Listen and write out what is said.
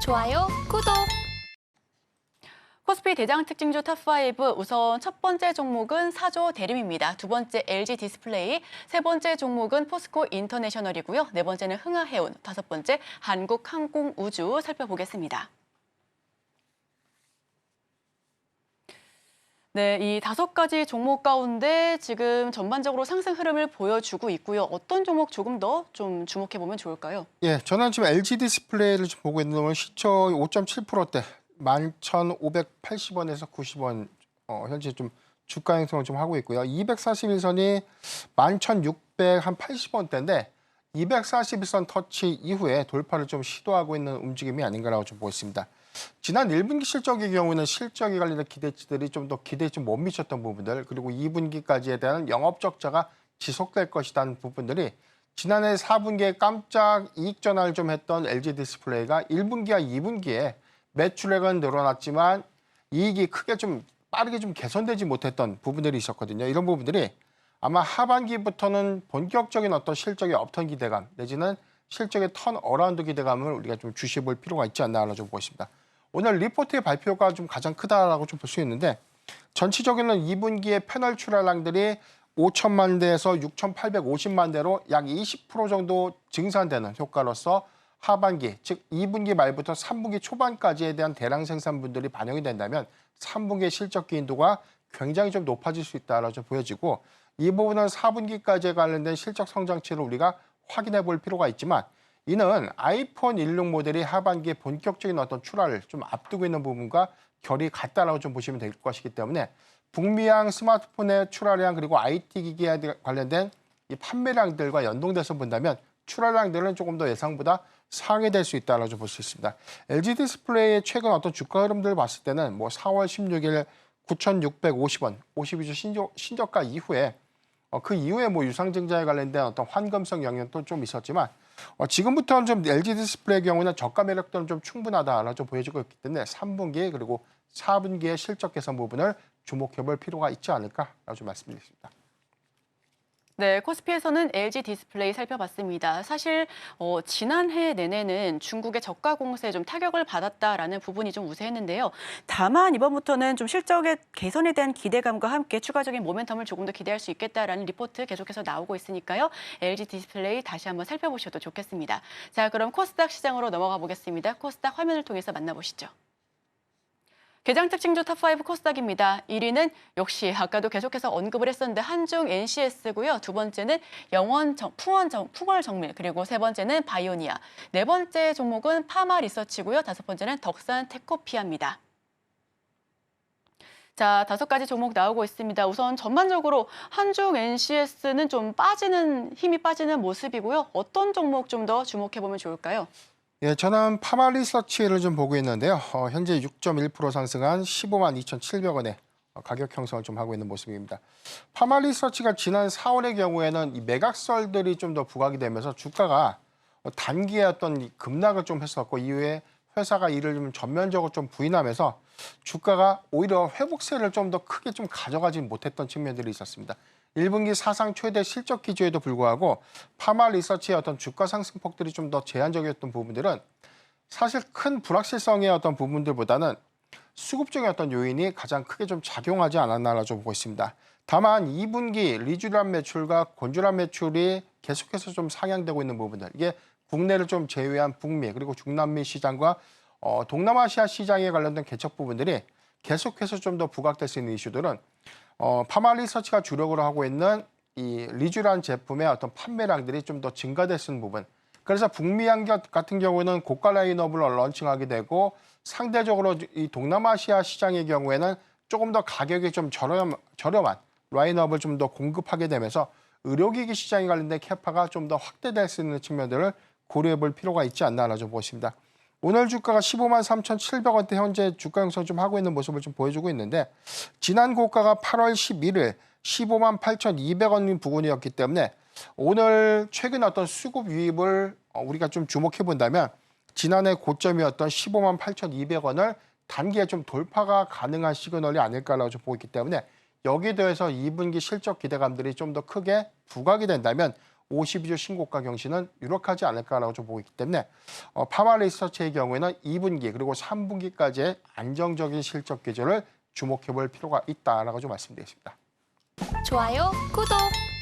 좋아요, 구독! 코스피 대장 특징주 탑5 우선 첫 번째 종목은 사조 대림입니다. 두 번째 LG 디스플레이, 세 번째 종목은 포스코 인터내셔널이고요. 네 번째는 흥하해운, 다섯 번째 한국항공우주 살펴보겠습니다. 네, 이 다섯 가지 종목 가운데 지금 전반적으로 상승 흐름을 보여주고 있고요. 어떤 종목 조금 더 좀 주목해보면 좋을까요? 예, 저는 지금 LG 디스플레이를 좀 보고 있는데 오늘 시초 5.7%대 11,580원에서 90원 현재 좀 주가 형성을 좀 하고 있고요. 241선이 11,680원대인데 241선 터치 이후에 돌파를 좀 시도하고 있는 움직임이 아닌가라고 좀 보고 있습니다. 지난 1분기 실적의 경우는 실적에 관련된 기대치들이 좀 더 기대에 좀 못 미쳤던 부분들, 그리고 2분기까지에 대한 영업 적자가 지속될 것이라는 부분들이 지난해 4분기에 깜짝 이익 전환을 좀 했던 LG 디스플레이가 1분기와 2분기에 매출액은 늘어났지만 이익이 크게 좀 빠르게 좀 개선되지 못했던 부분들이 있었거든요. 이런 부분들이 아마 하반기부터는 본격적인 어떤 실적의 업턴 기대감 내지는 실적의 턴 어라운드 기대감을 우리가 좀 주시해 볼 필요가 있지 않나라고 좀 보고 있습니다. 오늘 리포트의 발표가 좀 가장 크다라고 좀 볼 수 있는데 전체적으로는 2분기의 패널 출하량들이 5천만 대에서 6,850만 대로 약 20% 정도 증산되는 효과로서 하반기, 즉 2분기 말부터 3분기 초반까지에 대한 대량 생산분들이 반영이 된다면 3분기의 실적 기인도가 굉장히 좀 높아질 수 있다라고 좀 보여지고 이 부분은 4분기까지에 관련된 실적 성장치를 우리가 확인해 볼 필요가 있지만 이는 아이폰 16 모델이 하반기에 본격적인 어떤 출하를 좀 앞두고 있는 부분과 결이 같다라고 좀 보시면 될 것이기 때문에 북미향 스마트폰의 출하량 그리고 IT 기기에 관련된 이 판매량들과 연동돼서 본다면 출하량들은 조금 더 예상보다 상회될 수 있다라고 좀 볼 수 있습니다. LG 디스플레이의 최근 어떤 주가 흐름들을 봤을 때는 뭐 4월 16일 9,650원, 52주 신저가 이후에 그 이후에 뭐 유상증자에 관련된 어떤 환금성 영향도 좀 있었지만 지금부터는 좀 LG 디스플레이의 경우는 저가 매력도는 좀 충분하다라고 좀 보여지고 있기 때문에 3분기 그리고 4분기의 실적 개선 부분을 주목해 볼 필요가 있지 않을까라고 좀 말씀드리겠습니다. 네, 코스피에서는 LG 디스플레이 살펴봤습니다. 사실 지난해 내내는 중국의 저가 공세에 좀 타격을 받았다라는 부분이 좀 우세했는데요. 다만 이번부터는 좀 실적의 개선에 대한 기대감과 함께 추가적인 모멘텀을 조금 더 기대할 수 있겠다라는 리포트 계속해서 나오고 있으니까요. LG 디스플레이 다시 한번 살펴보셔도 좋겠습니다. 자, 그럼 코스닥 시장으로 넘어가 보겠습니다. 코스닥 화면을 통해서 만나보시죠. 개장 특징주 탑5 코스닥입니다. 1위는 역시 아까도 계속해서 언급을 했었는데 한중 NCS고요. 두 번째는 풍월정밀, 그리고 세 번째는 바이오니아. 네 번째 종목은 파마리서치고요. 다섯 번째는 덕산테코피아입니다. 자, 다섯 가지 종목 나오고 있습니다. 우선 전반적으로 한중 NCS는 좀 힘이 빠지는 모습이고요. 어떤 종목 좀 더 주목해보면 좋을까요? 예, 저는 파마리서치를 좀 보고 있는데요. 현재 6.1% 상승한 15만 2,700원에 가격 형성을 좀 하고 있는 모습입니다. 파마리서치가 지난 4월의 경우에는 이 매각설들이 좀 더 부각이 되면서 주가가 단기에 어떤 이 급락을 좀 했었고 이후에 회사가 이를 좀 전면적으로 좀 부인하면서 주가가 오히려 회복세를 좀 더 크게 좀 가져가지 못했던 측면들이 있었습니다. 1분기 사상 최대 실적 기조에도 불구하고 파마리서치의 어떤 주가 상승폭들이 좀 더 제한적이었던 부분들은 사실 큰 불확실성의 어떤 부분들보다는 수급적인 어떤 요인이 가장 크게 좀 작용하지 않았나라고 좀 보고 있습니다. 다만 2분기 리쥬란 매출과 곤주란 매출이 계속해서 좀 상향되고 있는 부분들, 이게 국내를 좀 제외한 북미 그리고 중남미 시장과 동남아시아 시장에 관련된 개척 부분들이 계속해서 좀 더 부각될 수 있는 이슈들은 파마리서치가 주력으로 하고 있는 이 리쥬란 제품의 어떤 판매량들이 좀 더 증가됐는 부분. 그래서 북미향 같은 경우는 고가 라인업을 런칭하게 되고 상대적으로 이 동남아시아 시장의 경우에는 조금 더 가격이 좀 저렴한 라인업을 좀 더 공급하게 되면서 의료기기 시장에 관련된 캐파가 좀 더 확대될 수 있는 측면들을 고려해 볼 필요가 있지 않나라고 좀 보십니다. 오늘 주가가 15만 3,700원대 현재 주가 형성 좀 하고 있는 모습을 좀 보여주고 있는데 지난 고가가 8월 11일 15만 8,200원 부근이었기 때문에 오늘 최근 어떤 수급 유입을 우리가 좀 주목해 본다면 지난해 고점이었던 15만 8,200원을 단기에 좀 돌파가 가능한 시그널이 아닐까라고 좀 보고 있기 때문에 여기에 더해서 2분기 실적 기대감들이 좀 더 크게 부각이 된다면 52주 신고가 경신은 유력하지 않을까라고 좀 보고 있기 때문에 파마 리서치의 경우에는 2분기 그리고 3분기까지의 안정적인 실적 기조를 주목해볼 필요가 있다라고 좀 말씀드리겠습니다. 좋아요, 구독!